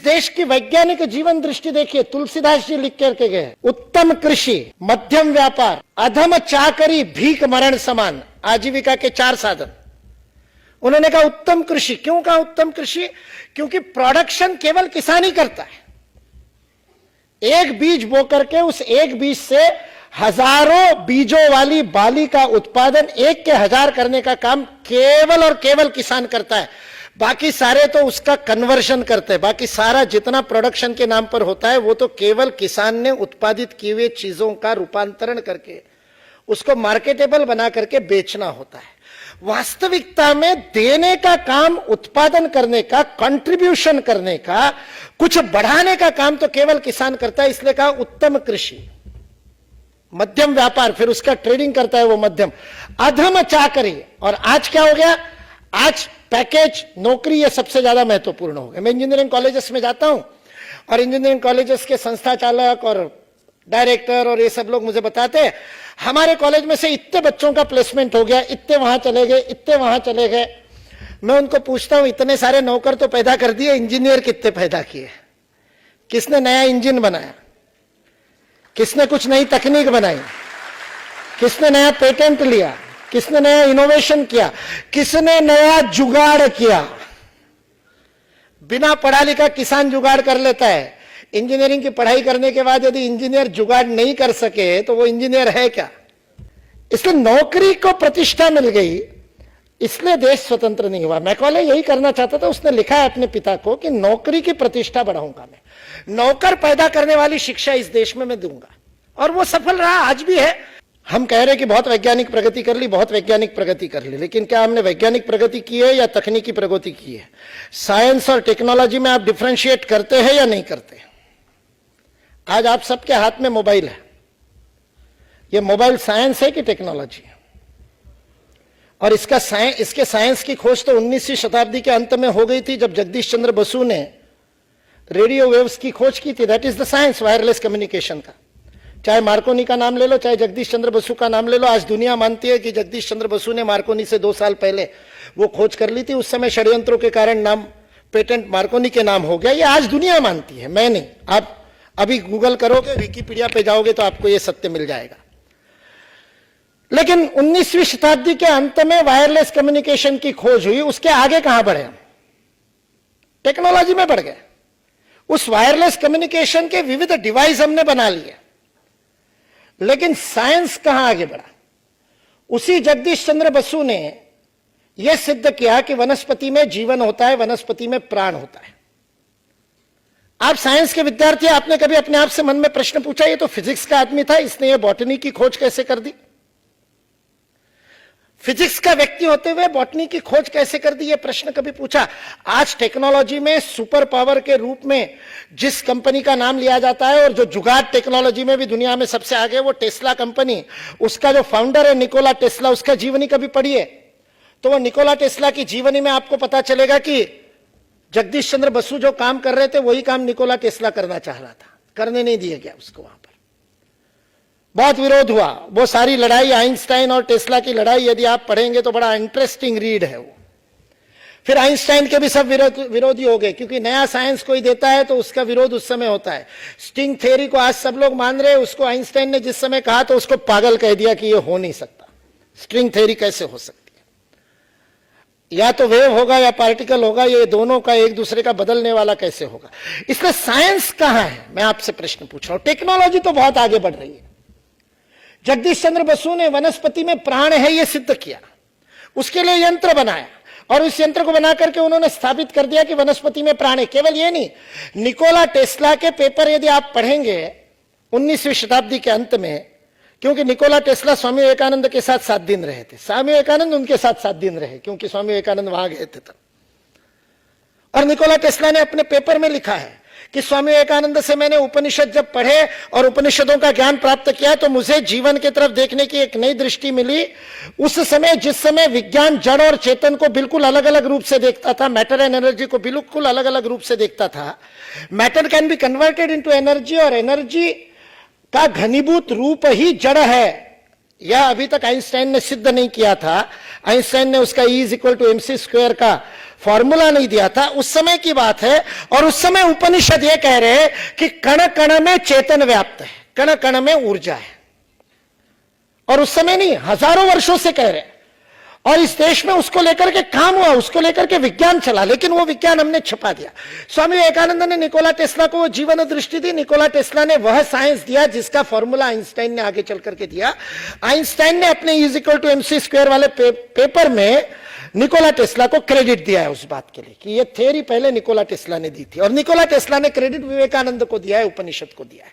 देश की वैज्ञानिक जीवन दृष्टि देखिए, तुलसीदास जी लिख करके गए, उत्तम कृषि, मध्यम व्यापार, अधम चाकरी, भीख मरण समान, आजीविका के 4 साधन। उन्होंने कहा उत्तम कृषि। क्यों कहा उत्तम कृषि? क्योंकि प्रोडक्शन केवल किसान ही करता है। एक बीज बो करके उस एक बीज से हजारों बीजों वाली बाली का उत्पादन 1 के 1000 करने का काम केवल और केवल किसान करता है। बाकी सारे तो उसका कन्वर्शन करते हैं। बाकी सारा जितना प्रोडक्शन के नाम पर होता है वो तो केवल किसान ने उत्पादित किए हुए चीजों का रूपांतरण करके उसको मार्केटेबल बना करके बेचना होता है। वास्तविकता में देने का काम, उत्पादन करने का, कंट्रीब्यूशन करने का, कुछ बढ़ाने का काम तो केवल किसान करता है। इसलिए कहा उत्तम कृषि, मध्यम व्यापार, फिर उसका ट्रेडिंग करता है वो मध्यम, अधम चाकरी। और आज क्या हो गया? आज पैकेज, नौकरी, ये सबसे ज्यादा महत्वपूर्ण हो गया। मैं इंजीनियरिंग कॉलेजेस में जाता हूं और इंजीनियरिंग कॉलेजेस के संस्था चालक और डायरेक्टर और ये सब लोग मुझे बताते हैं हमारे कॉलेज में से इतने बच्चों का प्लेसमेंट हो गया, इतने वहां चले गए, इतने वहां चले गए। मैं उनको पूछता हूं इतने सारे नौकर तो पैदा कर दिए, इंजीनियर कितने पैदा किए? किसने नया इंजन बनाया? किसने कुछ नई तकनीक बनाई? किसने नया पेटेंट लिया? किसने नया इनोवेशन किया? किसने नया जुगाड़ किया? बिना पढ़ा लिखा किसान जुगाड़ कर लेता है। इंजीनियरिंग की पढ़ाई करने के बाद यदि इंजीनियर जुगाड़ नहीं कर सके तो वो इंजीनियर है क्या? इसलिए नौकरी को प्रतिष्ठा मिल गई, इसलिए देश स्वतंत्र नहीं हुआ। मैकॉले यही करना चाहता था। उसने लिखा है अपने पिता को कि नौकरी की प्रतिष्ठा बढ़ाऊंगा मैं, नौकर पैदा करने वाली शिक्षा इस देश में मैं दूंगा। और वो सफल रहा, आज भी है। हम कह रहे कि बहुत वैज्ञानिक प्रगति कर ली, बहुत वैज्ञानिक प्रगति कर ली, लेकिन क्या हमने वैज्ञानिक प्रगति की है या तकनीकी प्रगति की है? साइंस और टेक्नोलॉजी में आप डिफरेंशिएट करते हैं या नहीं करते? आज आप सबके हाथ में मोबाइल है। ये मोबाइल साइंस है कि टेक्नोलॉजी है? और इसके साइंस की खोज तो 19वीं शताब्दी के अंत में हो गई थी, जब जगदीश चंद्र बसु ने रेडियो वेव्स की खोज की थी। That is the science wireless communication का। चाहे मार्कोनी का नाम ले लो, चाहे जगदीश चंद्र बसु का नाम ले लो। आज दुनिया मानती है कि जगदीश चंद्र बसु ने मार्कोनी से 2 साल पहले वो खोज कर ली थी। उस समय षड्यंत्रों के कारण नाम, पेटेंट मार्कोनी के नाम हो गया। ये आज दुनिया मानती है, मैं नहीं। आप अभी गूगल करोगे, विकिपीडिया पे जाओगे तो आपको ये सत्य मिल जाएगा। लेकिन 19वीं शताब्दी के अंत में वायरलेस कम्युनिकेशन की खोज हुई। उसके आगे कहां बढ़े? टेक्नोलॉजी में बढ़ गए। उस वायरलेस कम्युनिकेशन के विविध डिवाइस हमने बना लिए, लेकिन साइंस कहां आगे बढ़ा? उसी जगदीश चंद्र बसु ने यह सिद्ध किया कि वनस्पति में जीवन होता है, वनस्पति में प्राण होता है। आप साइंस के विद्यार्थी, आपने कभी अपने आप से मन में प्रश्न पूछा, ये तो फिजिक्स का आदमी था, इसने ये बॉटनी की खोज कैसे कर दी? फिजिक्स का व्यक्ति होते हुए बॉटनी की खोज कैसे कर दी? ये प्रश्न कभी पूछा? आज टेक्नोलॉजी में सुपर पावर के रूप में जिस कंपनी का नाम लिया जाता है और जो जुगाड़ टेक्नोलॉजी में भी दुनिया में सबसे आगे, वो टेस्ला कंपनी। उसका जो फाउंडर है निकोला टेस्ला, उसका जीवनी कभी पढ़िए तो वो निकोला टेस्ला की जीवनी में आपको पता चलेगा कि जगदीश चंद्र बसु जो काम कर रहे थे वही काम निकोला टेस्ला करना चाह रहा था, करने नहीं दिया गया उसको। वहां पर बहुत विरोध हुआ। वो सारी लड़ाई, आइंस्टाइन और टेस्ला की लड़ाई, यदि आप पढ़ेंगे तो बड़ा इंटरेस्टिंग रीड है वो। फिर आइंस्टाइन के भी सब विरोधी हो गए, क्योंकि नया साइंस कोई देता है तो उसका विरोध उस समय होता है। स्ट्रिंग थ्योरी को आज सब लोग मान रहे हैं, उसको आइंस्टाइन ने जिस समय कहा तो उसको पागल कह दिया कि ये हो नहीं सकता। स्ट्रिंग थ्योरी कैसे हो सकती है? या तो वेव होगा या पार्टिकल होगा, ये दोनों का एक दूसरे का बदलने वाला कैसे होगा? इसलिए साइंस कहां है, मैं आपसे प्रश्न पूछ रहा हूं। टेक्नोलॉजी तो बहुत आगे बढ़ रही है। जगदीश चंद्र बसु ने वनस्पति में प्राण है यह सिद्ध किया, उसके लिए यंत्र बनाया और उस यंत्र को बना करके उन्होंने स्थापित कर दिया कि वनस्पति में प्राण है। केवल ये नहीं, निकोला टेस्ला के पेपर यदि आप पढ़ेंगे 19वीं शताब्दी के अंत में, क्योंकि निकोला टेस्ला स्वामी विवेकानंद के साथ 7 दिन रहे थे, स्वामी विवेकानंद उनके साथ 7 दिन रहे, क्योंकि स्वामी विवेकानंद वहां गए थे तब। और निकोला टेस्ला ने अपने पेपर में लिखा है कि स्वामी विवेकानंद से मैंने उपनिषद जब पढ़े और उपनिषदों का ज्ञान प्राप्त किया तो मुझे जीवन की तरफ देखने की एक नई दृष्टि मिली। उस समय, जिस समय विज्ञान जड़ और चेतन को बिल्कुल अलग अलग रूप से देखता था, मैटर एंड एनर्जी को बिल्कुल अलग अलग रूप से देखता था। Matter can be converted into energy और एनर्जी का घनीभूत रूप ही जड़ है, यह अभी तक आइंस्टाइन ने सिद्ध नहीं किया था। आइंस्टाइन ने उसका E = mc² का फॉर्मूला नहीं दिया था, उस समय की बात है। और उस समय उपनिषद ये कह रहे हैं कि कण कण में चेतन व्याप्त है, कण कण में ऊर्जा है। और उस समय नहीं, हजारों वर्षों से कह रहे हैं। और इस देश में उसको लेकर के काम हुआ, उसको लेकर के विज्ञान चला, लेकिन वो विज्ञान हमने छिपा दिया। स्वामी विवेकानंद ने निकोला टेस्ला को वो जीवन दृष्टि दी। निकोला टेस्ला ने वह साइंस दिया जिसका फॉर्मूला आइंस्टाइन ने आगे चल करके दिया। आइंस्टाइन ने अपने E=mc² वाले पेपर में निकोला टेस्ला को क्रेडिट दिया है उस बात के लिए कि ये थ्योरी पहले निकोला टेस्ला ने दी थी। और निकोला टेस्ला ने क्रेडिट विवेकानंद को दिया है, उपनिषद को दिया है।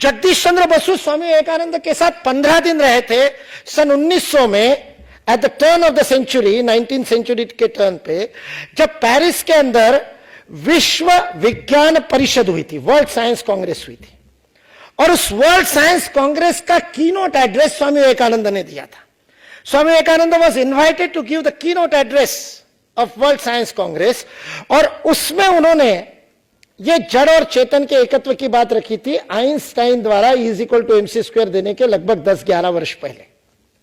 जगदीश चंद्र बसु स्वामी विवेकानंद के साथ 15 दिन रहे थे सन 1900 में, at the turn of the century, 19th century के टर्न पे, जब पेरिस के अंदर विश्व विज्ञान परिषद हुई थी, वर्ल्ड साइंस कांग्रेस हुई थी। और उस वर्ल्ड साइंस कांग्रेस का कीनोट एड्रेस स्वामी विवेकानंद ने दिया था। Swami Vivekananda was invited to give the keynote address of World Science Congress. और उसमें उन्होंने ये जड़ और चेतन के एकत्व की बात रखी थी आइंस्टाइन द्वारा E=mc² देने के लगभग 10-11 वर्ष पहले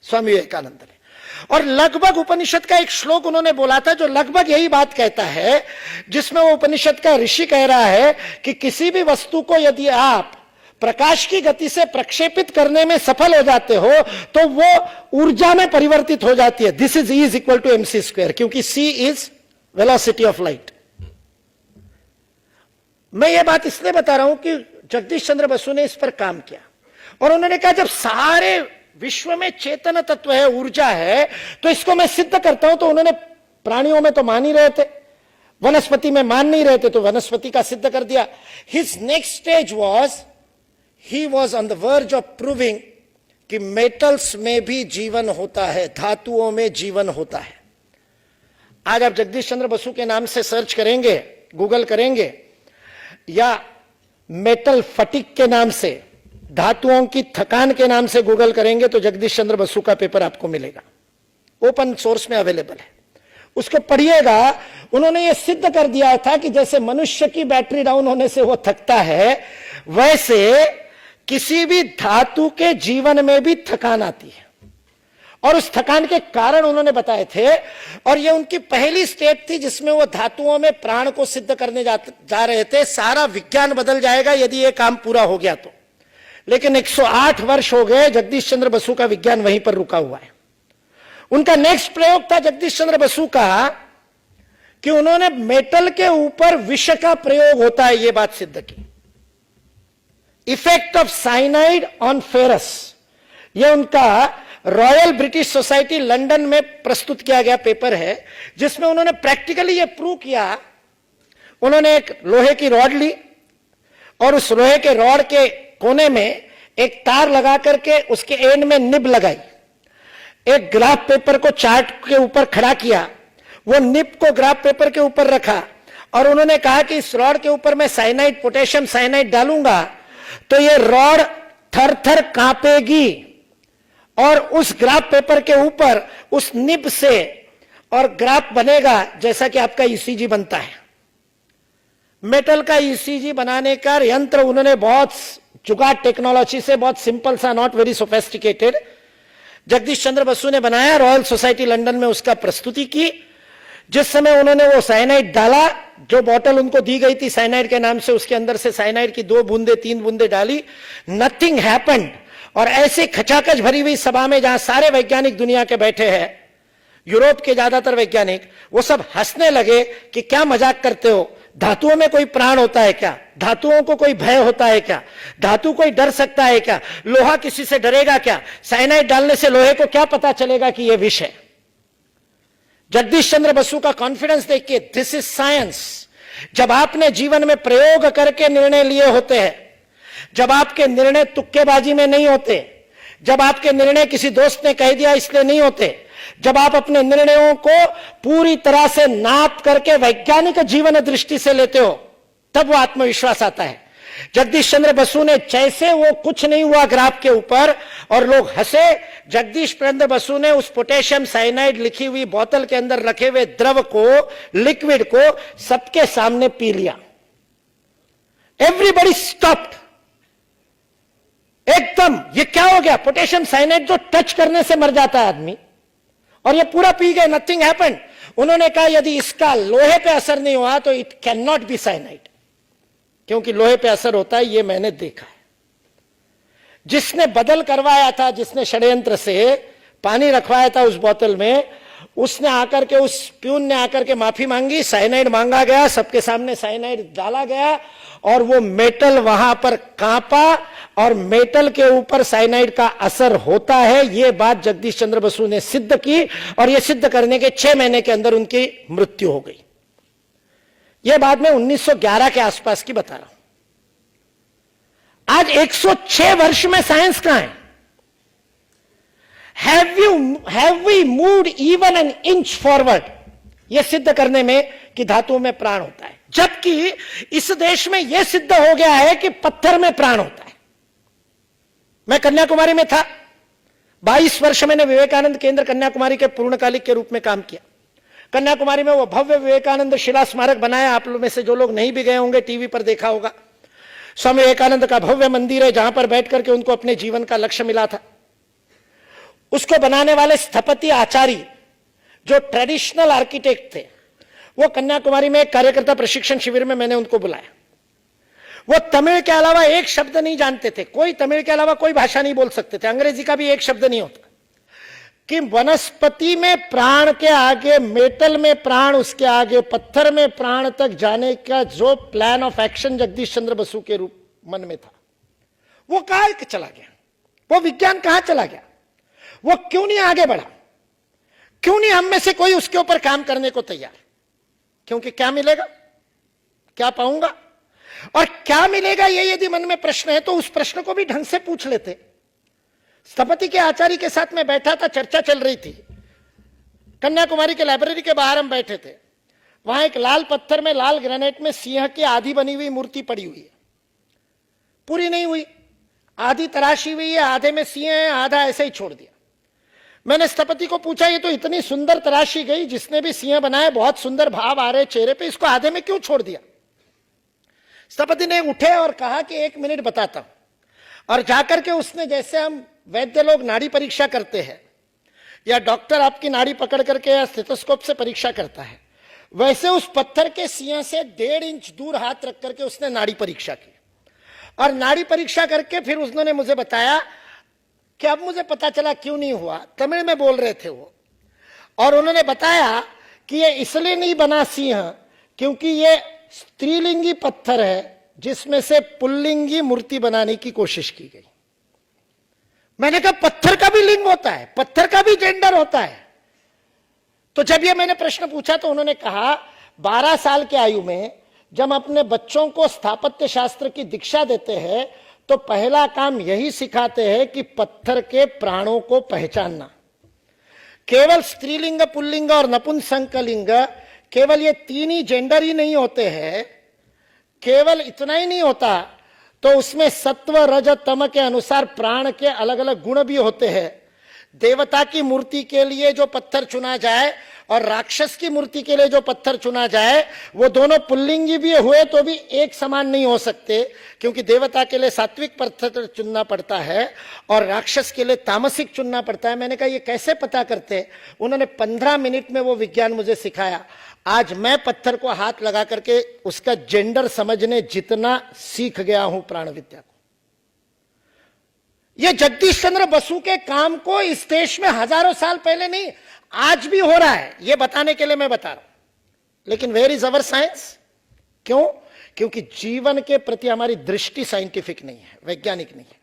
स्वामी विवेकानंद ने। और लगभग उपनिषद का एक श्लोक उन्होंने बोला था जो लगभग यही बात कहता है, जिसमें वो उपनिषद का ऋषि कह रहा है कि किसी भी वस्तु को यदि आप प्रकाश की गति से प्रक्षेपित करने में सफल हो जाते हो तो वो ऊर्जा में परिवर्तित हो जाती है। दिस इज E=mc², क्योंकि c is velocity of light. मैं ये बात इसलिए बता रहा हूं कि जगदीश चंद्र बसु ने इस पर काम किया। और उन्होंने कहा जब सारे विश्व में चेतन तत्व है, ऊर्जा है, तो इसको मैं सिद्ध करता हूं। तो उन्होंने प्राणियों में तो मान ही रहे थे, वनस्पति में मान नहीं रहे थे, तो वनस्पति का सिद्ध कर दिया। His next stage was, he was on the verge of proving कि मेटल्स में भी जीवन होता है, धातुओं में जीवन होता है। आज आप जगदीश चंद्र बसु के नाम से सर्च करेंगे, गूगल करेंगे, या मेटल फटिक के नाम से, धातुओं की थकान के नाम से गूगल करेंगे, तो जगदीश चंद्र बसु का पेपर आपको मिलेगा, ओपन सोर्स में अवेलेबल है। उसको पढ़िएगा। उन्होंने ये सिद्ध कर दिया था कि जैसे मनुष्य की बैटरी डाउन होने से वो थकता है, वैसे किसी भी धातु के जीवन में भी थकान आती है। और उस थकान के कारण उन्होंने बताए थे। और ये उनकी पहली स्टेप थी जिसमें वो धातुओं में प्राण को सिद्ध करने जा रहे थे। सारा विज्ञान बदल जाएगा यदि ये काम पूरा हो गया तो। लेकिन 108 वर्ष हो गए, जगदीश चंद्र बसु का विज्ञान वहीं पर रुका हुआ है। उनका नेक्स्ट प्रयोग था जगदीश चंद्र बसु का कि उन्होंने मेटल के ऊपर विष का प्रयोग होता है ये बात सिद्ध की। Effect of cyanide on ferrous, यह उनका रॉयल ब्रिटिश सोसाइटी लंदन में प्रस्तुत किया गया पेपर है, जिसमें उन्होंने प्रैक्टिकली यह प्रूव किया। उन्होंने एक लोहे की रॉड ली और उस लोहे के रॉड के कोने में एक तार लगा करके उसके एंड में निब लगाई, एक ग्राफ पेपर को चार्ट के ऊपर खड़ा किया, वो निब को ग्राफ पेपर के ऊपर रखा और उन्होंने कहा कि इस रॉड के ऊपर मैं साइनाइड, पोटेशियम साइनाइड डालूंगा तो ये रॉड थर थर कांपेगी और उस ग्राफ पेपर के ऊपर उस निब से और ग्राफ बनेगा जैसा कि आपका ईसीजी बनता है। मेटल का ईसीजी बनाने का यंत्र उन्होंने बहुत जुगाड़ टेक्नोलॉजी से, बहुत सिंपल सा, नॉट वेरी सोफेस्टिकेटेड, जगदीश चंद्र बसु ने बनाया। रॉयल सोसाइटी लंदन में उसका प्रस्तुति की। जिस समय उन्होंने वो साइनाइड डाला, जो बोतल उनको दी गई थी साइनाइड के नाम से, उसके अंदर से साइनाइड की 2 बूंदे 3 बूंदे डाली, नथिंग हैपेंड। और ऐसे खचाखच भरी हुई सभा में जहां सारे वैज्ञानिक दुनिया के बैठे हैं, यूरोप के ज्यादातर वैज्ञानिक, वो सब हंसने लगे कि क्या मजाक करते हो, धातुओं में कोई प्राण होता है क्या, धातुओं को कोई भय होता है क्या, धातु कोई डर सकता है क्या, लोहा किसी से डरेगा क्या, साइनाइड डालने से लोहे को क्या पता चलेगा कि यह विष है। जगदीश चंद्र बसु का कॉन्फिडेंस देखिए, दिस इज साइंस। जब आपने जीवन में प्रयोग करके निर्णय लिए होते हैं, जब आपके निर्णय तुक्केबाजी में नहीं होते, जब आपके निर्णय किसी दोस्त ने कह दिया इसलिए नहीं होते, जब आप अपने निर्णयों को पूरी तरह से नाप करके वैज्ञानिक जीवन दृष्टि से लेते हो, तब वो आत्मविश्वास आता है। जगदीश चंद्र बसु ने जैसे वो कुछ नहीं हुआ ग्राफ के ऊपर और लोग हंसे, जगदीश चंद्र बसु ने उस पोटेशियम साइनाइड लिखी हुई बोतल के अंदर रखे हुए द्रव को, लिक्विड को सबके सामने पी लिया। Everybody stopped. एकदम ये क्या हो गया, पोटेशियम साइनाइड जो टच करने से मर जाता है आदमी, और ये पूरा पी गए, नथिंग हैपेंड। उन्होंने कहा यदि इसका लोहे पे असर नहीं हुआ तो it can not be cyanide, क्योंकि लोहे पे असर होता है, ये मैंने देखा है। जिसने बदल करवाया था, जिसने षड्यंत्र से पानी रखवाया था उस बोतल में, उसने आकर के, उस प्यून ने आकर के माफी मांगी, साइनाइड मांगा गया, सबके सामने साइनाइड डाला गया और वो मेटल वहां पर कांपा और मेटल के ऊपर साइनाइड का असर होता है। ये बात जगदीश चंद्र बसु ने सिद्ध की और ये सिद्ध करने के 6 महीने के अंदर उनकी मृत्यु हो गई। यह बात मैं 1911 के आसपास की बता रहा हूं। आज 106 वर्ष में साइंस कहां है? Have we moved even an inch forward? यह सिद्ध करने में कि धातुओं में प्राण होता है, जबकि इस देश में यह सिद्ध हो गया है कि पत्थर में प्राण होता है। मैं कन्याकुमारी में था, 22 वर्ष मैंने विवेकानंद केंद्र कन्याकुमारी के पूर्णकालिक के रूप में काम किया। कन्याकुमारी में वो भव्य विवेकानंद शिला स्मारक बनाया। आप लोग में से जो लोग नहीं भी गए होंगे, टीवी पर देखा होगा। स्वामी विवेकानंद का भव्य मंदिर है, जहां पर बैठ करके उनको अपने जीवन का लक्ष्य मिला था। उसको बनाने वाले स्थपति आचार्य, जो ट्रेडिशनल आर्किटेक्ट थे, वो कन्याकुमारी में एक कार्यकर्ता प्रशिक्षण शिविर में मैंने उनको बुलाया। वो तमिल के अलावा एक शब्द नहीं जानते थे, कोई तमिल के अलावा कोई भाषा नहीं बोल सकते थे, अंग्रेजी का भी एक शब्द नहीं होता। कि वनस्पति में प्राण के आगे, मेटल में प्राण, उसके आगे पत्थर में प्राण तक जाने का जो प्लान ऑफ एक्शन जगदीश चंद्र बसु के रूप मन में था, वो कहां चला गया? वो विज्ञान कहां चला गया? वो क्यों नहीं आगे बढ़ा? क्यों नहीं हम में से कोई उसके ऊपर काम करने को तैयार? क्योंकि क्या मिलेगा, क्या पाऊंगा और क्या मिलेगा, ये यदि मन में प्रश्न है तो उस प्रश्न को भी ढंग से पूछ लेते। स्थपति के आचार्य के साथ में बैठा था, चर्चा चल रही थी। कन्याकुमारी के लाइब्रेरी के बाहर हम बैठे थे। वहां एक लाल पत्थर में, लाल ग्रेनाइट में सिंह की आधी बनी हुई मूर्ति पड़ी हुई है, पूरी नहीं हुई, आधी तराशी हुई है, आधे में सिंह है, आधा ऐसे ही छोड़ दिया। मैंने स्थपति को पूछा, ये तो इतनी सुंदर तराशी गई, जिसने भी सिंह बनाया बहुत सुंदर भाव आ रहे चेहरे पे, इसको आधे में क्यों छोड़ दिया? स्थपति ने उठे और कहा कि 1 मिनट बताता हूं। और जाकर के उसने, जैसे हम वैद्य लोग नाड़ी परीक्षा करते हैं या डॉक्टर आपकी नाड़ी पकड़ करके या स्टेथोस्कोप से परीक्षा करता है, वैसे उस पत्थर के सिंह से 1.5 इंच दूर हाथ रख करके उसने नाड़ी परीक्षा की। और नाड़ी परीक्षा करके फिर उसने मुझे बताया कि अब मुझे पता चला क्यों नहीं हुआ। तमिल में बोल रहे थे वो, और उन्होंने बताया कि ये इसलिए नहीं बना सिंह क्योंकि ये स्त्रीलिंगी पत्थर है, जिसमें से पुल्लिंगी मूर्ति बनाने की कोशिश की गई। मैंने कहा पत्थर का भी लिंग होता है, पत्थर का भी जेंडर होता है। तो जब ये मैंने प्रश्न पूछा तो उन्होंने कहा 12 साल की आयु में जब अपने बच्चों को स्थापत्य शास्त्र की दीक्षा देते हैं तो पहला काम यही सिखाते हैं कि पत्थर के प्राणों को पहचानना। केवल स्त्रीलिंग, पुल्लिंग और नपुंसकलिंग, केवल ये 3 ही जेंडर ही नहीं होते हैं, केवल इतना ही नहीं होता, तो उसमें सत्व रज तम के अनुसार प्राण के अलग अलग गुण भी होते हैं। देवता की मूर्ति के लिए जो पत्थर चुना जाए और राक्षस की मूर्ति के लिए जो पत्थर चुना जाए, वो दोनों पुल्लिंगी भी हुए तो भी एक समान नहीं हो सकते, क्योंकि देवता के लिए सात्विक पत्थर चुनना पड़ता है और राक्षस के लिए तामसिक चुनना पड़ता है। मैंने कहा ये कैसे पता करते? उन्होंने 15 मिनट में वो विज्ञान मुझे सिखाया। आज मैं पत्थर को हाथ लगा करके उसका जेंडर समझने जितना सीख गया हूं प्राण विद्या को। ये जगदीश चंद्र बसु के काम को इस देश में हजारों साल पहले नहीं, आज भी हो रहा है, ये बताने के लिए मैं बता रहा हूं। लेकिन वेयर इज अवर साइंस? क्यों? क्योंकि जीवन के प्रति हमारी दृष्टि साइंटिफिक नहीं है, वैज्ञानिक नहीं है।